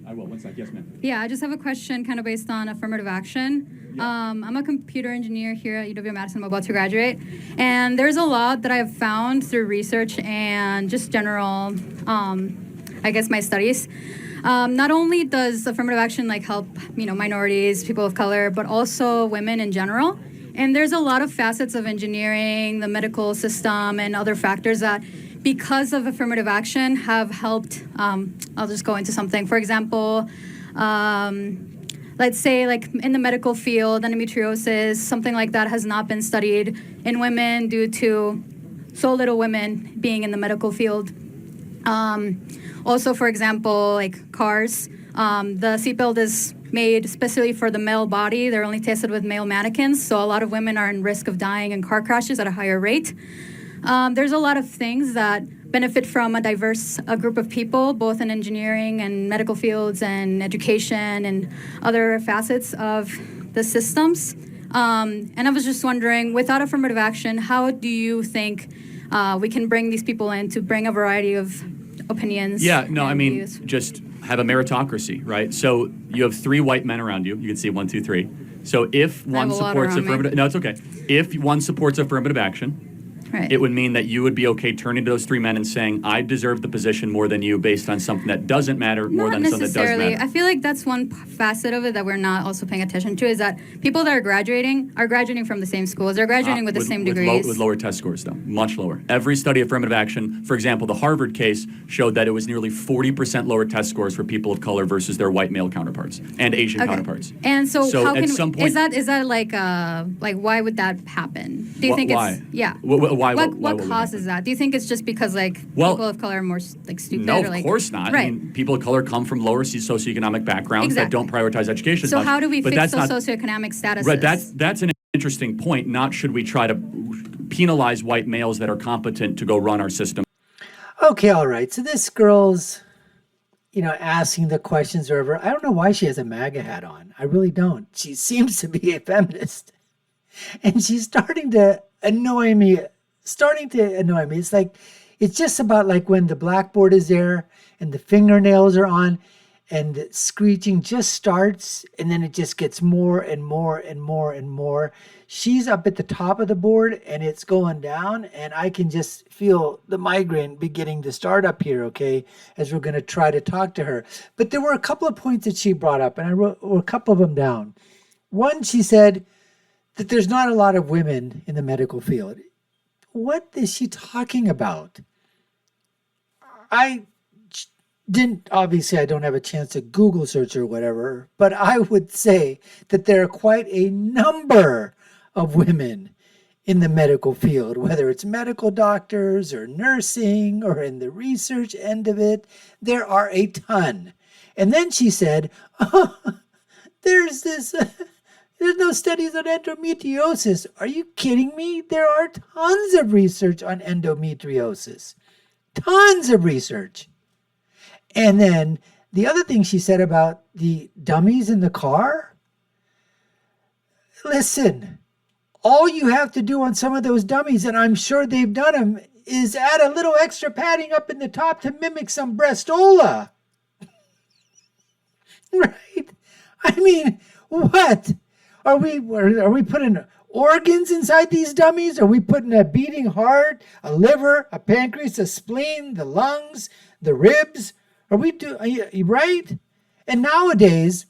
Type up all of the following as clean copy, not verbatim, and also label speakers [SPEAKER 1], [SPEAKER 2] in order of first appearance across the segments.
[SPEAKER 1] I will. One sec. Yes, ma'am.
[SPEAKER 2] Yeah, I just have a question kind of based on affirmative action. I'm a computer engineer here at UW-Madison. I'm about to graduate. And there's a lot that I've found through research and just general, I guess, my studies. Not only does affirmative action like help, minorities, people of color, but also women in general. And there's a lot of facets of engineering, the medical system, and other factors that, because of affirmative action, have helped. I'll just go into something. For example, let's say like in the medical field, endometriosis, something like that has not been studied in women due to so little women being in the medical field. Also, for example, like cars, the seatbelt is made especially for the male body. They're only tested with male mannequins, so a lot of women are in risk of dying in car crashes at a higher rate. There's a lot of things that benefit from a diverse group of people, both in engineering and medical fields and education and other facets of the systems. And I was just wondering, without affirmative action, how do you think we can bring these people in to bring a variety of opinions?
[SPEAKER 1] Yeah, no, I mean,
[SPEAKER 2] views?
[SPEAKER 1] just have a meritocracy, right? So you have 3 white men around you. You can see 1, 2, 3. So if one supports affirmative, no, it's okay. If one supports affirmative action,
[SPEAKER 2] Right.
[SPEAKER 1] it would mean that you would be okay turning to those 3 men and saying, I deserve the position more than you based on something that doesn't matter more than something that does
[SPEAKER 2] necessarily.
[SPEAKER 1] matter.
[SPEAKER 2] I feel like that's one facet of it that we're not also paying attention to, is that people that are graduating from the same schools. They're graduating with the same degrees.
[SPEAKER 1] With lower test scores, though, much lower. Every study of affirmative action, for example, the Harvard case showed that it was nearly 40% lower test scores for people of color versus their white male counterparts and Asian counterparts.
[SPEAKER 2] And so how
[SPEAKER 1] at
[SPEAKER 2] can
[SPEAKER 1] some point,
[SPEAKER 2] is that like why would that happen? Do you think
[SPEAKER 1] why?
[SPEAKER 2] it's yeah?
[SPEAKER 1] Why
[SPEAKER 2] What causes that? Do you think it's just because people of color are more like stupid?
[SPEAKER 1] No,
[SPEAKER 2] or,
[SPEAKER 1] of course not.
[SPEAKER 2] Right.
[SPEAKER 1] I mean, people of color come from lower socioeconomic backgrounds that don't prioritize education as
[SPEAKER 2] So
[SPEAKER 1] much.
[SPEAKER 2] how do we
[SPEAKER 1] But
[SPEAKER 2] fix
[SPEAKER 1] that's
[SPEAKER 2] those
[SPEAKER 1] not,
[SPEAKER 2] socioeconomic statuses?
[SPEAKER 1] Right, that's an interesting point. Not should we try to penalize white males that are competent to go run our system.
[SPEAKER 3] Okay, all right. So this girl's, asking the questions or whatever. I don't know why she has a MAGA hat on. I really don't. She seems to be a feminist. And she's starting to annoy me. It's like, it's just about like when the blackboard is there and the fingernails are on and the screeching just starts and then it just gets more and more and more and more. She's up at the top of the board and it's going down and I can just feel the migraine beginning to start up here, okay, as we're going to try to talk to her. But there were a couple of points that she brought up and I wrote a couple of them down. One, she said that there's not a lot of women in the medical field. What is she talking about? I don't have a chance to Google search or whatever, but I would say that there are quite a number of women in the medical field, whether it's medical doctors or nursing or in the research end of it, there are a ton. And then she said, there's no studies on endometriosis. Are you kidding me? There are tons of research on endometriosis. Tons of research. And then the other thing she said about the dummies in the car, listen, all you have to do on some of those dummies, and I'm sure they've done them, is add a little extra padding up in the top to mimic some breastola. Right? I mean, what? Are we putting organs inside these dummies? Are we putting a beating heart, a liver, a pancreas, a spleen, the lungs, the ribs? Are you right? And nowadays,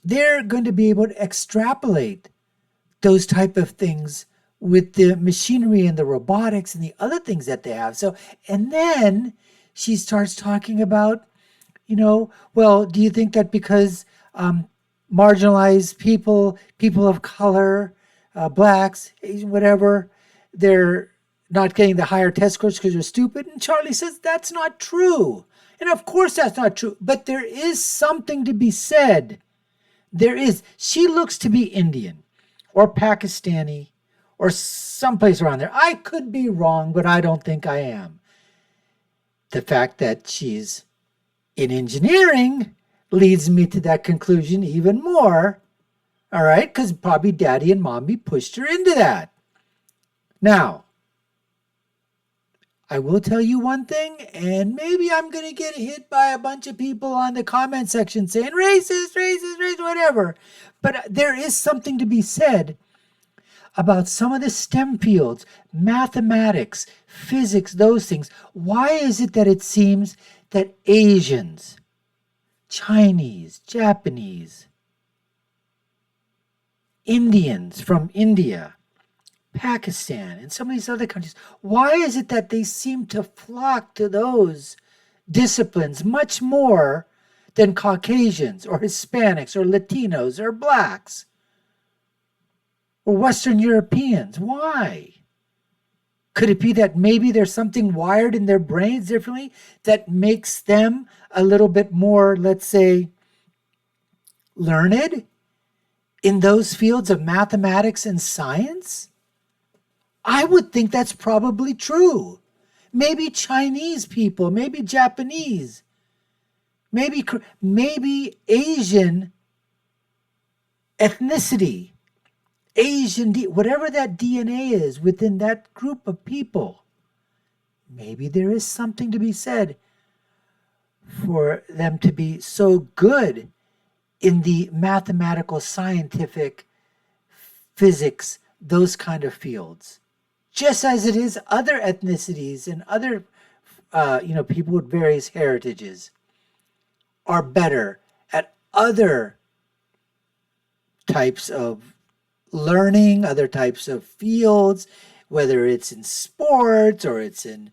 [SPEAKER 3] they're going to be able to extrapolate those type of things with the machinery and the robotics and the other things that they have. So, and then she starts talking about, well, do you think that because marginalized people of color, blacks, Asian, whatever, they're not getting the higher test scores because they're stupid? And Charlie says that's not true. And of course that's not true, but there is something to be said. There is. She looks to be Indian or Pakistani or someplace around there. I could be wrong, but I don't think I am. The fact that she's in engineering leads me to that conclusion even more. All right, because probably daddy and mommy pushed her into that. Now, I will tell you one thing, and maybe I'm going to get hit by a bunch of people on the comment section saying racist, racist, racist, whatever. But there is something to be said about some of the STEM fields, mathematics, physics, those things. Why is it that it seems that Asians, Chinese, Japanese, Indians from India, Pakistan, and some of these other countries, why is it that they seem to flock to those disciplines much more than Caucasians or Hispanics or Latinos or blacks or Western Europeans? Why? Could it be that maybe there's something wired in their brains differently that makes them a little bit more, let's say, learned in those fields of mathematics and science? I would think that's probably true. Maybe Chinese people, maybe Japanese, maybe Asian ethnicity, whatever that DNA is within that group of people. Maybe there is something to be said for them to be so good in the mathematical, scientific, physics, those kind of fields. Just as it is other ethnicities and other, people with various heritages are better at other types of learning, other types of fields, whether it's in sports or it's in,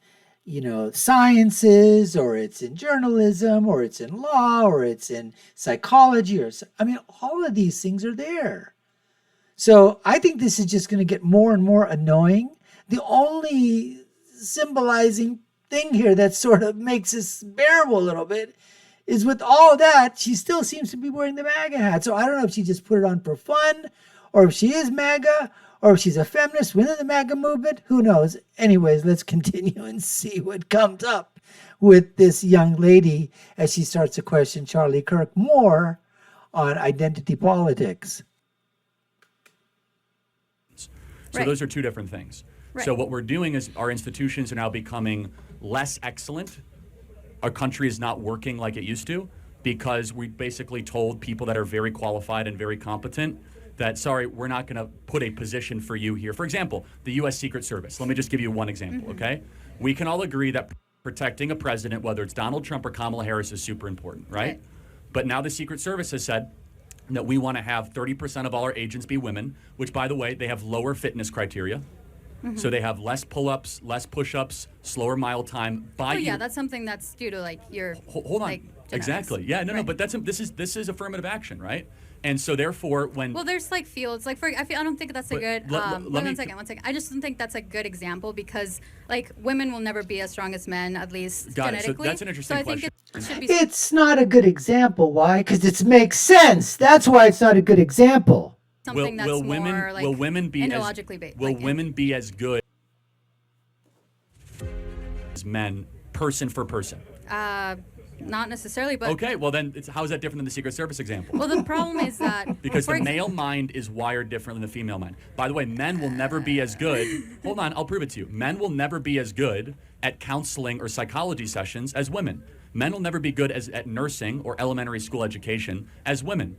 [SPEAKER 3] sciences, or it's in journalism, or it's in law, or it's in psychology, all of these things are there. So I think this is just going to get more and more annoying. The only symbolizing thing here that sort of makes this bearable a little bit is with all that, she still seems to be wearing the MAGA hat. So I don't know if she just put it on for fun, or if she is MAGA, or if she's a feminist within the MAGA movement. Who knows? Anyways, let's continue and see what comes up with this young lady as she starts to question Charlie Kirk more on identity politics.
[SPEAKER 1] So
[SPEAKER 2] Right.
[SPEAKER 1] those are two different things.
[SPEAKER 2] Right.
[SPEAKER 1] So what we're doing is our institutions are now becoming less excellent. Our country is not working like it used to because we basically told people that are very qualified and very competent that, sorry, we're not going to put a position for you here. For example, the U.S. Secret Service. Let me just give you one example, okay? We can all agree that protecting a president, whether it's Donald Trump or Kamala Harris, is super important, right? But now the Secret Service has said that we want to have 30% of all our agents be women, which, by the way, they have lower fitness criteria. So they have less pull-ups, less push-ups, slower mile time.
[SPEAKER 2] That's something that's due to your
[SPEAKER 1] Hold on.
[SPEAKER 2] genetics.
[SPEAKER 1] Exactly. Yeah. No. But this is affirmative action, right? And so therefore, when
[SPEAKER 2] there's fields I don't think that's a good. One second. I just don't think that's a good example because women will never be as strong as men, at least genetically.
[SPEAKER 1] So that's an interesting question.
[SPEAKER 2] I think it should be.
[SPEAKER 3] It's not a good example. Why? Because it makes sense. That's why it's not a good example.
[SPEAKER 2] Something that's more
[SPEAKER 1] will women be
[SPEAKER 2] ideologically based?
[SPEAKER 1] Will women be as good as men, person for person?
[SPEAKER 2] Not necessarily, but
[SPEAKER 1] okay. Well, then, how is that different than the Secret Service example?
[SPEAKER 2] Well, the problem is that
[SPEAKER 1] because the male mind is wired differently than the female mind. By the way, men will never be as good. Hold on, I'll prove it to you. Men will never be as good at counseling or psychology sessions as women. Men will never be good at nursing or elementary school education as women.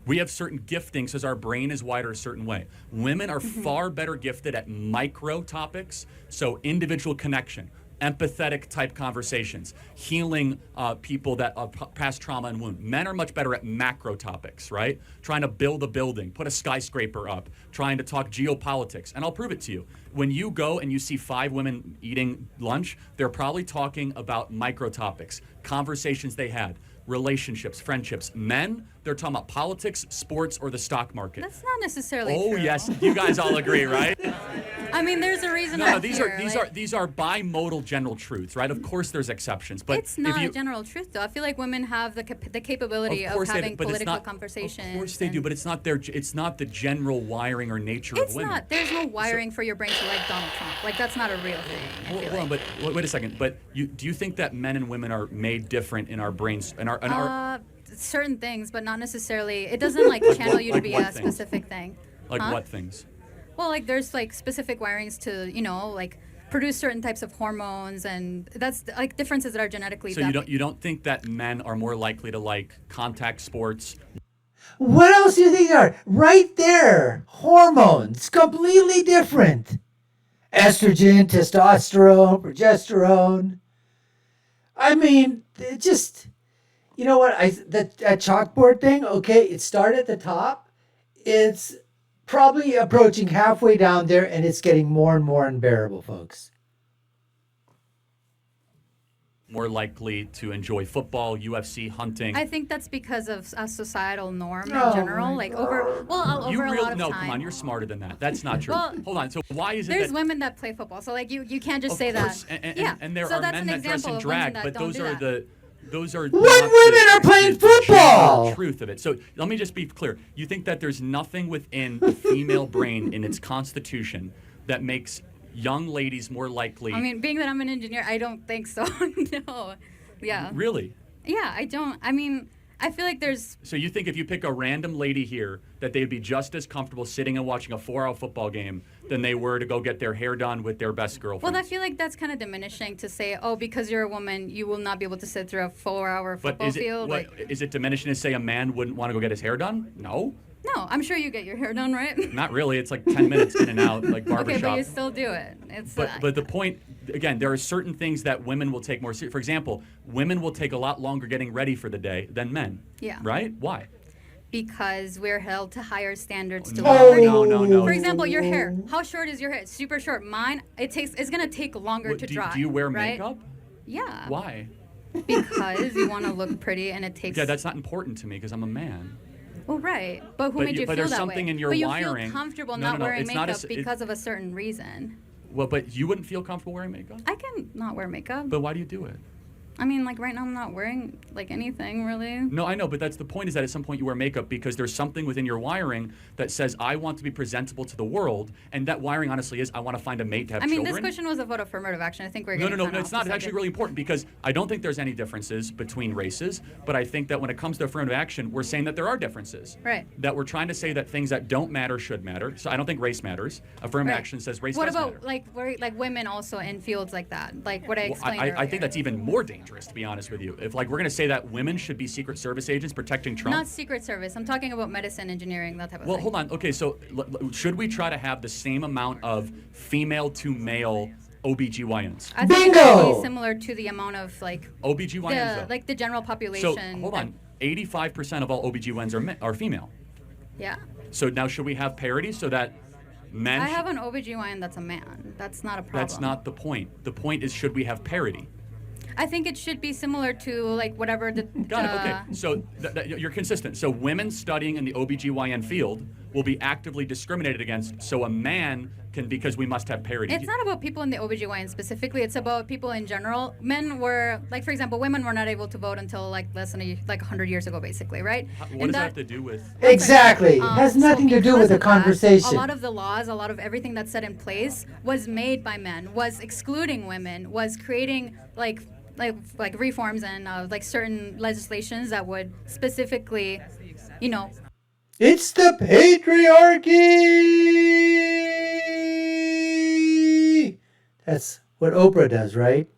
[SPEAKER 1] We have certain giftings because our brain is wired a certain way. Women are far better gifted at micro topics, so individual connection, empathetic type conversations, healing people that past trauma and wound. Men are much better at macro topics, right? Trying to build a building, put a skyscraper up, trying to talk geopolitics. And I'll prove it to you. When you go and you see 5 women eating lunch, they're probably talking about micro topics, conversations they had, relationships, friendships. Men, they're talking about politics, sports, or the stock market.
[SPEAKER 2] That's not necessarily
[SPEAKER 1] true. Oh, yes. You guys all agree, right?
[SPEAKER 2] I mean, there's a reason.
[SPEAKER 1] No, these are bimodal general truths, right? Of course, there's exceptions, but
[SPEAKER 2] it's not a general truth, though. I feel like women have the capability of having political conversations.
[SPEAKER 1] Of course they do, but it's not the general wiring or nature of women.
[SPEAKER 2] It's not. There's no wiring for your brain to like Donald Trump. That's not a real thing.
[SPEAKER 1] Hold on, but wait a second. But do you think that men and women are made different in our brains and our
[SPEAKER 2] certain things, but not necessarily. It doesn't channel you to be a specific thing.
[SPEAKER 1] Like what things?
[SPEAKER 2] Well, there's specific wirings to produce certain types of hormones, and that's like differences that are genetically.
[SPEAKER 1] So you don't think that men are more likely to like contact sports?
[SPEAKER 3] What else do you think are right there? Hormones, completely different. Estrogen, testosterone, progesterone. I mean, it just, you know what? That chalkboard thing. Okay, it started at the top. It's probably approaching halfway down there, and it's getting more and more unbearable, folks.
[SPEAKER 1] More likely to enjoy football, UFC, hunting.
[SPEAKER 2] I think that's because of a societal norm in
[SPEAKER 3] Oh
[SPEAKER 2] general.
[SPEAKER 3] my
[SPEAKER 2] Like
[SPEAKER 3] God.
[SPEAKER 2] over a lot of
[SPEAKER 1] no,
[SPEAKER 2] time.
[SPEAKER 1] come on, you're smarter than that. That's not true.
[SPEAKER 2] Well,
[SPEAKER 1] Hold on. So why is it
[SPEAKER 2] There's
[SPEAKER 1] that
[SPEAKER 2] women that play football, so like you can't just
[SPEAKER 1] of
[SPEAKER 2] say
[SPEAKER 1] course,
[SPEAKER 2] that.
[SPEAKER 1] and there
[SPEAKER 2] so
[SPEAKER 1] are
[SPEAKER 2] that's
[SPEAKER 1] men
[SPEAKER 2] an
[SPEAKER 1] that dress
[SPEAKER 2] example
[SPEAKER 1] in
[SPEAKER 2] of women
[SPEAKER 1] drag,
[SPEAKER 2] that
[SPEAKER 1] but
[SPEAKER 2] don't
[SPEAKER 1] those
[SPEAKER 2] do
[SPEAKER 1] are
[SPEAKER 2] that.
[SPEAKER 1] those are
[SPEAKER 3] When
[SPEAKER 1] not
[SPEAKER 3] women are playing
[SPEAKER 1] the general
[SPEAKER 3] football.
[SPEAKER 1] truth of it. So let me just be clear. You think that there's nothing within the female brain in its constitution that makes young ladies more likely?
[SPEAKER 2] I mean, being that I'm an engineer, I don't think so. No. Yeah.
[SPEAKER 1] Really?
[SPEAKER 2] Yeah, I don't. I mean, I feel like there's.
[SPEAKER 1] So you think if you pick a random lady here that they'd be just as comfortable sitting and watching a 4-hour football game than they were to go get their hair done with their best girlfriend?
[SPEAKER 2] Well, I feel like that's kind of diminishing to say, oh, because you're a woman, you will not be able to sit through a 4-hour
[SPEAKER 1] But
[SPEAKER 2] football field.
[SPEAKER 1] is it diminishing to say a man wouldn't want to go get his hair done? No,
[SPEAKER 2] No, I'm sure you get your hair done, right?
[SPEAKER 1] not really. It's like 10 minutes in and out, like barbershop.
[SPEAKER 2] Okay, but you still do it. It's.
[SPEAKER 1] But the point, again, there are certain things that women will take more seriously. For example, women will take a lot longer getting ready for the day than men.
[SPEAKER 2] Yeah.
[SPEAKER 1] Right? Why?
[SPEAKER 2] Because we're held to higher standards to
[SPEAKER 1] No,
[SPEAKER 2] look pretty.
[SPEAKER 1] no.
[SPEAKER 2] For example, your hair. How short is your hair? Super short. Mine, it's gonna take longer
[SPEAKER 1] What,
[SPEAKER 2] to
[SPEAKER 1] do,
[SPEAKER 2] dry.
[SPEAKER 1] do you wear
[SPEAKER 2] right?
[SPEAKER 1] makeup?
[SPEAKER 2] Yeah.
[SPEAKER 1] Why?
[SPEAKER 2] Because you want to look pretty, and it takes.
[SPEAKER 1] Yeah, that's not important to me because I'm a man.
[SPEAKER 2] Well, right. But who
[SPEAKER 1] But
[SPEAKER 2] made
[SPEAKER 1] you-
[SPEAKER 2] you
[SPEAKER 1] but
[SPEAKER 2] feel
[SPEAKER 1] there's
[SPEAKER 2] that
[SPEAKER 1] something
[SPEAKER 2] way?
[SPEAKER 1] in your
[SPEAKER 2] but you
[SPEAKER 1] wiring-
[SPEAKER 2] feel comfortable
[SPEAKER 1] No,
[SPEAKER 2] not
[SPEAKER 1] no,
[SPEAKER 2] wearing
[SPEAKER 1] it's not
[SPEAKER 2] makeup
[SPEAKER 1] a-
[SPEAKER 2] because of a certain reason.
[SPEAKER 1] Well, but you wouldn't feel comfortable wearing makeup?
[SPEAKER 2] I can not wear makeup.
[SPEAKER 1] But why do you do it?
[SPEAKER 2] I mean, like right now, I'm not wearing like anything really.
[SPEAKER 1] No, I know, but that's the point is that at some point you wear makeup because there's something within your wiring that says, I want to be presentable to the world. And that wiring honestly is, I want to find a mate to have
[SPEAKER 2] I mean,
[SPEAKER 1] children.
[SPEAKER 2] this question was about affirmative action. I think we're
[SPEAKER 1] No,
[SPEAKER 2] getting
[SPEAKER 1] no,
[SPEAKER 2] kinda
[SPEAKER 1] it's
[SPEAKER 2] off
[SPEAKER 1] not.
[SPEAKER 2] the
[SPEAKER 1] It's actually
[SPEAKER 2] subject.
[SPEAKER 1] really important because I don't think there's any differences between races, but I think that when it comes to affirmative action, we're saying that there are differences.
[SPEAKER 2] Right.
[SPEAKER 1] That we're trying to say that things that don't matter should matter. So I don't think race matters. Affirmative
[SPEAKER 2] Right.
[SPEAKER 1] action says race
[SPEAKER 2] What
[SPEAKER 1] does
[SPEAKER 2] about
[SPEAKER 1] matter.
[SPEAKER 2] like women also in fields like that? Like what I
[SPEAKER 1] Well,
[SPEAKER 2] explained
[SPEAKER 1] I
[SPEAKER 2] earlier.
[SPEAKER 1] think that's even more dangerous, to be honest with you. If like we're going to say that women should be Secret Service agents protecting Trump.
[SPEAKER 2] Not Secret Service. I'm talking about medicine, engineering, that type of
[SPEAKER 1] Well,
[SPEAKER 2] thing.
[SPEAKER 1] hold on. Okay, so should we try to have the same amount of female to male OBGYNs?
[SPEAKER 2] I think it
[SPEAKER 3] Bingo!
[SPEAKER 2] should be similar to the amount of like
[SPEAKER 1] OBGYNs, though.
[SPEAKER 2] the general population.
[SPEAKER 1] So hold on. 85% of all OBGYNs are female.
[SPEAKER 2] Yeah.
[SPEAKER 1] So now should we have parity so that men
[SPEAKER 2] I have an OBGYN that's a man. That's not a problem.
[SPEAKER 1] That's not the point. The point is should we have parity?
[SPEAKER 2] I think it should be similar to like whatever the.
[SPEAKER 1] Got it. Okay. So you're consistent. So women studying in the OBGYN field will be actively discriminated against. So a man can, because we must have parity.
[SPEAKER 2] It's not about people in the OBGYN specifically. It's about people in general. Men were, like, for example, women were not able to vote until like less than 100 years ago, basically, right?
[SPEAKER 1] What does that have to do with?
[SPEAKER 3] Exactly. It has
[SPEAKER 2] So
[SPEAKER 3] nothing to do
[SPEAKER 2] because
[SPEAKER 3] with the
[SPEAKER 2] of that,
[SPEAKER 3] conversation.
[SPEAKER 2] a lot of the laws, a lot of everything that's set in place was made by men, was excluding women, was creating like reforms and like certain legislations that would specifically, you know.
[SPEAKER 3] It's the patriarchy. That's what Oprah does, right?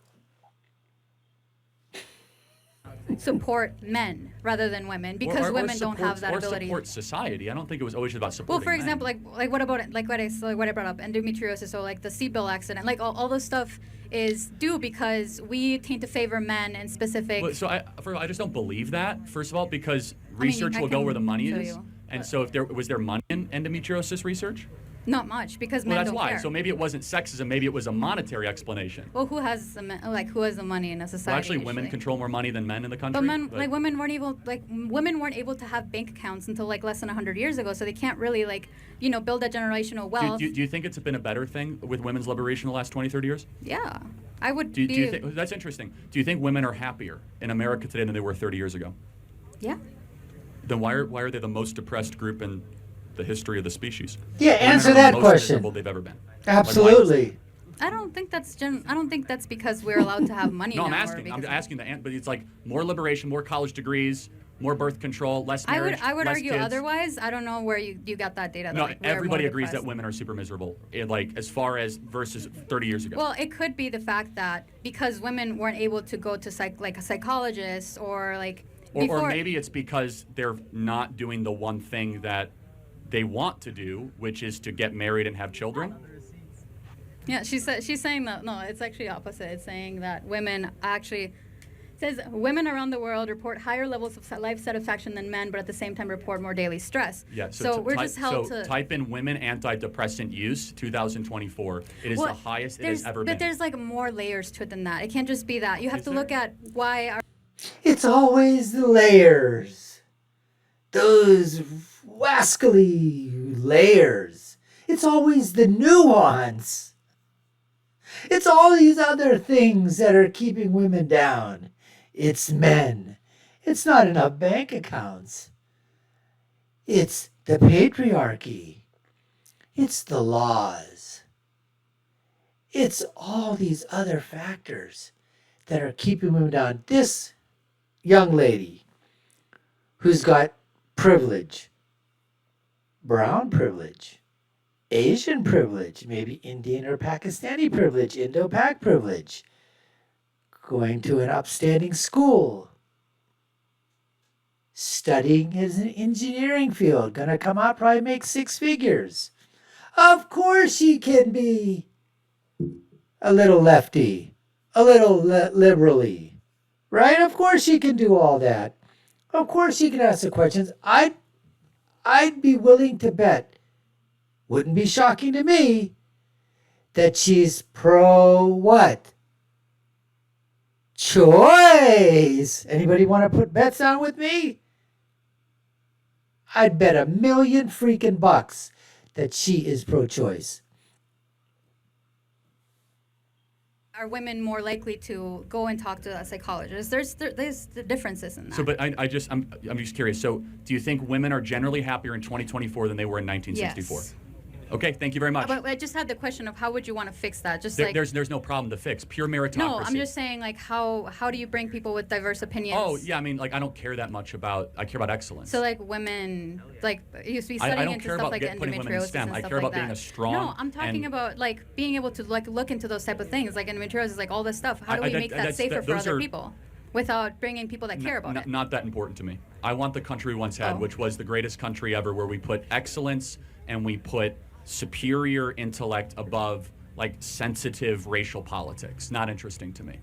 [SPEAKER 2] Support men rather than women because
[SPEAKER 1] or
[SPEAKER 2] women don't have that
[SPEAKER 1] or
[SPEAKER 2] ability.
[SPEAKER 1] support society. I don't think it was always about
[SPEAKER 2] Well,
[SPEAKER 1] supporting
[SPEAKER 2] for
[SPEAKER 1] men.
[SPEAKER 2] example, like what about it? Like what I brought up, endometriosis, or like the seatbelt accident, like all those stuff is due because we tend to favor men in specific.
[SPEAKER 1] Well, so I just don't believe that. First of all, because
[SPEAKER 2] mean,
[SPEAKER 1] research
[SPEAKER 2] I
[SPEAKER 1] will go
[SPEAKER 2] can
[SPEAKER 1] where the money
[SPEAKER 2] show
[SPEAKER 1] is.
[SPEAKER 2] you,
[SPEAKER 1] And
[SPEAKER 2] but-
[SPEAKER 1] so if there was money in endometriosis research?
[SPEAKER 2] Not much because
[SPEAKER 1] Well,
[SPEAKER 2] men
[SPEAKER 1] that's
[SPEAKER 2] don't
[SPEAKER 1] why.
[SPEAKER 2] care.
[SPEAKER 1] So maybe it wasn't sexism. Maybe it was a monetary explanation.
[SPEAKER 2] Well, who has the who has the money in a society?
[SPEAKER 1] Well, actually, women
[SPEAKER 2] usually?
[SPEAKER 1] control more money than men in the country.
[SPEAKER 2] But men, women weren't able to have bank accounts until like less than 100 years ago, so they can't really build that generational wealth.
[SPEAKER 1] Do you think it's been a better thing with women's liberation in the last 20, 30 years?
[SPEAKER 2] Yeah, I would
[SPEAKER 1] Do
[SPEAKER 2] be.
[SPEAKER 1] you think that's interesting? Do you think women are happier in America today than they were 30 years ago?
[SPEAKER 2] Yeah.
[SPEAKER 1] Then why are they the most depressed group in the history of the species?
[SPEAKER 3] Yeah,
[SPEAKER 1] Women
[SPEAKER 3] answer
[SPEAKER 1] are the
[SPEAKER 3] that
[SPEAKER 1] most
[SPEAKER 3] question.
[SPEAKER 1] miserable they've ever been.
[SPEAKER 3] Absolutely.
[SPEAKER 2] I don't think that's I don't think that's because we're allowed to have money
[SPEAKER 1] No,
[SPEAKER 2] now.
[SPEAKER 1] I'm asking. I'm asking but it's like more liberation, more college degrees, more birth control, less marriage,
[SPEAKER 2] I would
[SPEAKER 1] less
[SPEAKER 2] argue
[SPEAKER 1] kids.
[SPEAKER 2] otherwise. I don't know where you got that data. That,
[SPEAKER 1] No,
[SPEAKER 2] like, we're
[SPEAKER 1] everybody
[SPEAKER 2] more
[SPEAKER 1] agrees that
[SPEAKER 2] depressed.
[SPEAKER 1] women are super miserable, like as far as versus 30 years ago.
[SPEAKER 2] Well, it could be the fact that because women weren't able to go to like a psychologist or like before.
[SPEAKER 1] Or maybe it's because they're not doing the one thing that they want to do, which is to get married and have children.
[SPEAKER 2] Yeah, she's saying that no, it's actually opposite. It's saying that women actually. It says women around the world report higher levels of life satisfaction than men, but at the same time report more daily stress.
[SPEAKER 1] Yeah,
[SPEAKER 2] so we're just held to
[SPEAKER 1] type in women antidepressant use 2024. It is the highest it has ever been.
[SPEAKER 2] But there's like more layers to it than that. It can't just be that. You have to look at why our
[SPEAKER 3] It's always the layers. Those rascally layers. It's always the nuance. It's all these other things that are keeping women down. It's men. It's not enough bank accounts. It's the patriarchy. It's the laws. It's all these other factors that are keeping women down. This young lady who's got privilege, brown privilege, Asian privilege, maybe Indian or Pakistani privilege, Indo-Pak privilege, going to an upstanding school, studying as an engineering field, gonna come out probably make 6 figures. Of course she can be a little lefty, a little liberally, right? Of course she can do all that. Of course she can ask the questions. I'd be willing to bet, wouldn't be shocking to me, that she's pro what? Choice. Anybody want to put bets on with me? I'd bet $1 million freaking bucks that she is pro-choice.
[SPEAKER 2] are women more likely to go and talk to a psychologist? There's the differences in that.
[SPEAKER 1] So, but I'm just curious. So, do you think women are generally happier in 2024 than they were in 1964?
[SPEAKER 2] Yes.
[SPEAKER 1] Okay, thank you very much.
[SPEAKER 2] But I just had the question of how would you want to fix that? Just
[SPEAKER 1] There's no problem to fix. Pure meritocracy.
[SPEAKER 2] no, I'm just saying like how do you bring people with diverse opinions?
[SPEAKER 1] Oh yeah, I mean like I don't care that much about. I care about excellence.
[SPEAKER 2] So like women, like you used to be studying
[SPEAKER 1] I don't
[SPEAKER 2] into
[SPEAKER 1] care
[SPEAKER 2] stuff
[SPEAKER 1] about
[SPEAKER 2] like
[SPEAKER 1] putting women in
[SPEAKER 2] endometriosis
[SPEAKER 1] STEM.
[SPEAKER 2] and
[SPEAKER 1] I
[SPEAKER 2] stuff
[SPEAKER 1] care
[SPEAKER 2] like
[SPEAKER 1] about being
[SPEAKER 2] that.
[SPEAKER 1] a strong.
[SPEAKER 2] No, I'm talking about like being able to like look into those type of things, like endometriosis, like all this stuff. How do we make that safer for other people without bringing people that care about it?
[SPEAKER 1] Not that important to me. I want the country we once had, which was the greatest country ever, where we put excellence and we put superior intellect above like sensitive racial politics. Not interesting to me.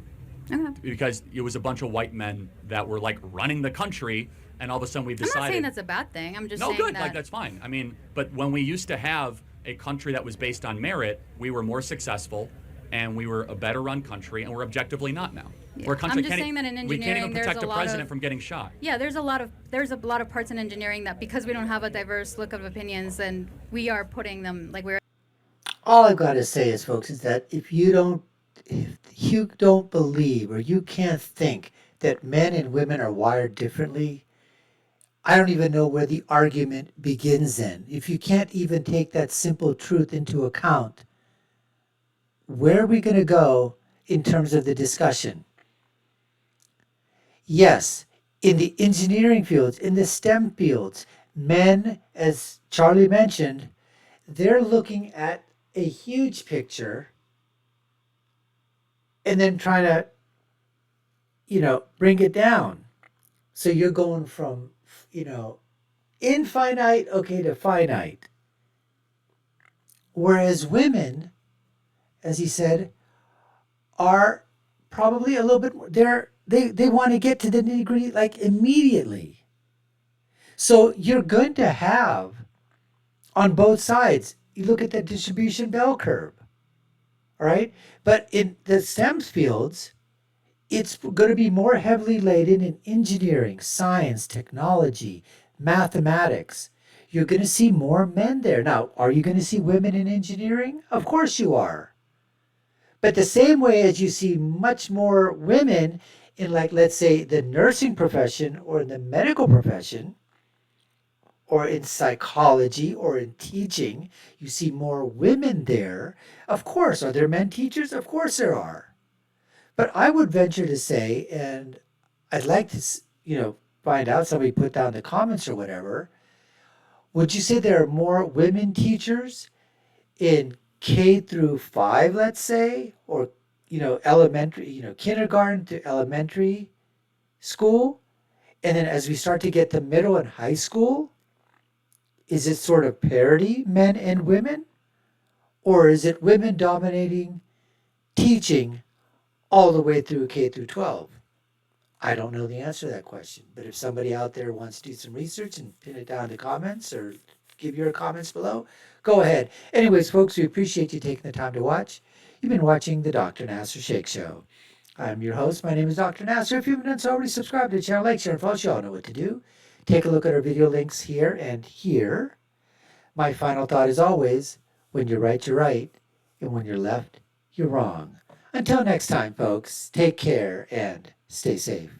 [SPEAKER 2] Okay.
[SPEAKER 1] Because it was a bunch of white men that were like running the country, and all of a sudden we've decided.
[SPEAKER 2] I'm not saying that's a bad thing. I'm just
[SPEAKER 1] no,
[SPEAKER 2] saying
[SPEAKER 1] good.
[SPEAKER 2] that.
[SPEAKER 1] Like that's fine. I mean, but when we used to have a country that was based on merit, we were more successful, and we were a better run country, and we're objectively not now.
[SPEAKER 2] Yeah.
[SPEAKER 1] We're a country
[SPEAKER 2] I'm just saying that in
[SPEAKER 1] we can't even
[SPEAKER 2] engineering, there's
[SPEAKER 1] protect
[SPEAKER 2] a
[SPEAKER 1] a
[SPEAKER 2] lot
[SPEAKER 1] president
[SPEAKER 2] of-
[SPEAKER 1] from getting shot.
[SPEAKER 2] Yeah, there's a lot of parts in engineering that because we don't have a diverse look of opinions, and we are putting them like we're.
[SPEAKER 3] All I've got to say is, folks, is that if you don't believe or you can't think that men and women are wired differently, I don't even know where the argument begins then. If you can't even take that simple truth into account, where are we going to go in terms of the discussion? Yes, in the engineering fields, in the STEM fields, men, as Charlie mentioned, they're looking at a huge picture and then trying to, bring it down. So you're going from, infinite, to finite. Whereas women, as he said, are probably a little bit more, they want to get to the nitty-gritty like immediately. So you're going to have on both sides, you look at the distribution bell curve, all right? But in the STEM fields, it's going to be more heavily laden in engineering, science, technology, mathematics. You're going to see more men there. Now, are you going to see women in engineering? Of course you are. But the same way as you see much more women in, like, let's say, the nursing profession or in the medical profession, or in psychology or in teaching, you see more women there. Of course, are there men teachers? Of course there are. But I would venture to say, and I'd like to, find out. Somebody put down in the comments or whatever. Would you say there are more women teachers in K through 5, let's say, or elementary, kindergarten to elementary school, and then as we start to get to middle and high school, is it sort of parity, men and women, or is it women dominating teaching all the way through K through 12? I don't know the answer to that question, but if somebody out there wants to do some research and pin it down in the comments or give your comments below, go ahead. Anyways, folks, we appreciate you taking the time to watch. You've been watching the Dr. Nasser Shake Show. I'm your host. My name is Dr. Nasser. If you haven't done so already, subscribe to the channel, like, share, and follow. You all know what to do. Take a look at our video links here and here. My final thought is always, when you're right, and when you're left, you're wrong. Until next time, folks, take care and stay safe.